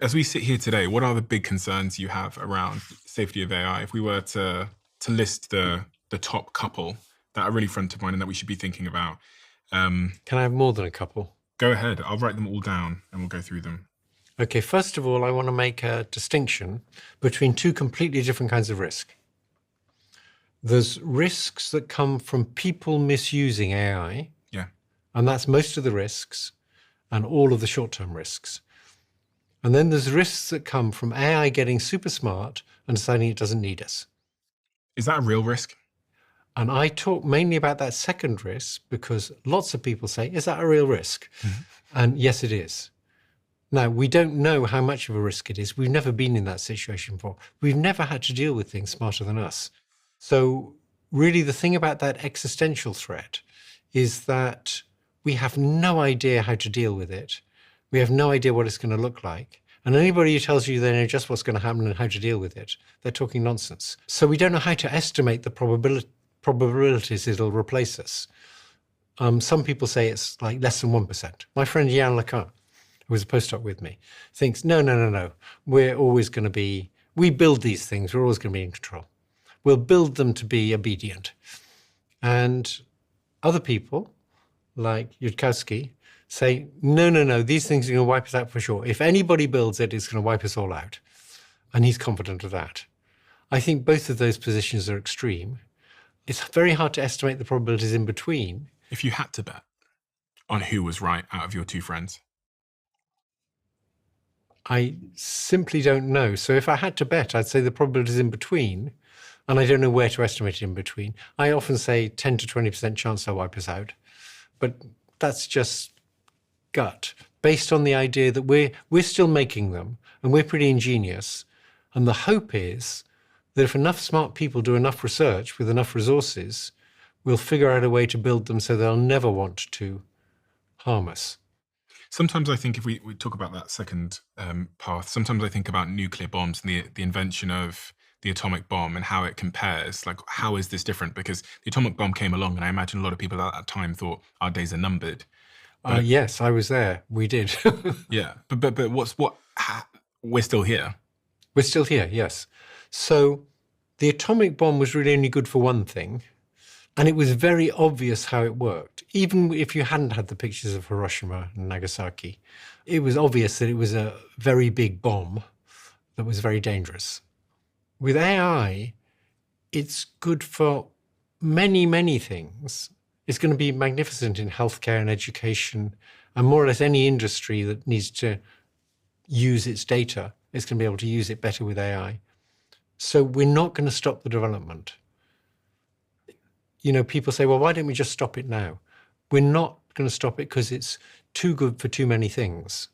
as we sit here today, what are the big concerns you have around safety of AI? If we were to list the top couple that are really front of mind and that we should be thinking about, Can I have more than a couple? go ahead. I'll write them all down and we'll go through them. Okay, first of all, I want to make a distinction between two completely different kinds of risk. There's risks that come from people misusing AI, Yeah. and that's most of the risks and all of the short-term risks. And then there's risks that come from AI getting super smart and deciding it doesn't need us. Is that a real risk? And I talk mainly about that second risk because lots of people say, is that a real risk? Mm-hmm. And yes, it is. Now, we don't know how much of a risk it is. We've never been in that situation before. We've never had to deal with things smarter than us. So really the thing about that existential threat is that we have no idea how to deal with it. We have no idea what it's going to look like. And anybody who tells you they know just what's going to happen and how to deal with it, they're talking nonsense. So we don't know how to estimate the probabilities it'll replace us. Some people say it's like less than 1%. My friend Yann Lecan, who was a postdoc with me, thinks, no. We're always going to be, we build these things, we're always going to be in control. We'll build them to be obedient. And other people, like Yudkowsky, say, no, these things are going to wipe us out for sure. If anybody builds it, it's going to wipe us all out. And he's confident of that. I think both of those positions are extreme. It's very hard to estimate the probabilities in between. If you had to bet on who was right out of your two friends? I simply don't know. So if I had to bet, I'd say the probabilities in between, and I don't know where to estimate it in between. I often say 10 to 20% chance they'll wipe us out. But that's just gut, based on the idea that we're still making them, and we're pretty ingenious. And the hope is that if enough smart people do enough research with enough resources, we'll figure out a way to build them so they'll never want to harm us. Sometimes I think if we talk about that second path, sometimes I think about nuclear bombs and the invention of the atomic bomb and how it compares. Like, how is this different? Because the atomic bomb came along and I imagine a lot of people at that time thought our days are numbered. Yes, I was there. We did. Yeah, but we're still here. We're still here, yes. So the atomic bomb was really only good for one thing, and it was very obvious how it worked. Even if you hadn't had the pictures of Hiroshima and Nagasaki, it was obvious that it was a very big bomb that was very dangerous. With AI, it's good for many, many things. It's going to be magnificent in healthcare and education, and more or less any industry that needs to use its data is going to be able to use it better with AI. So we're not going to stop the development. You know, people say, well, why don't we just stop it now? We're not going to stop it because it's too good for too many things.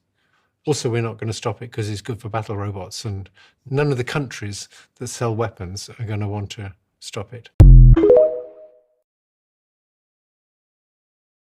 Also, we're not going to stop it because it's good for battle robots, and none of the countries that sell weapons are going to want to stop it.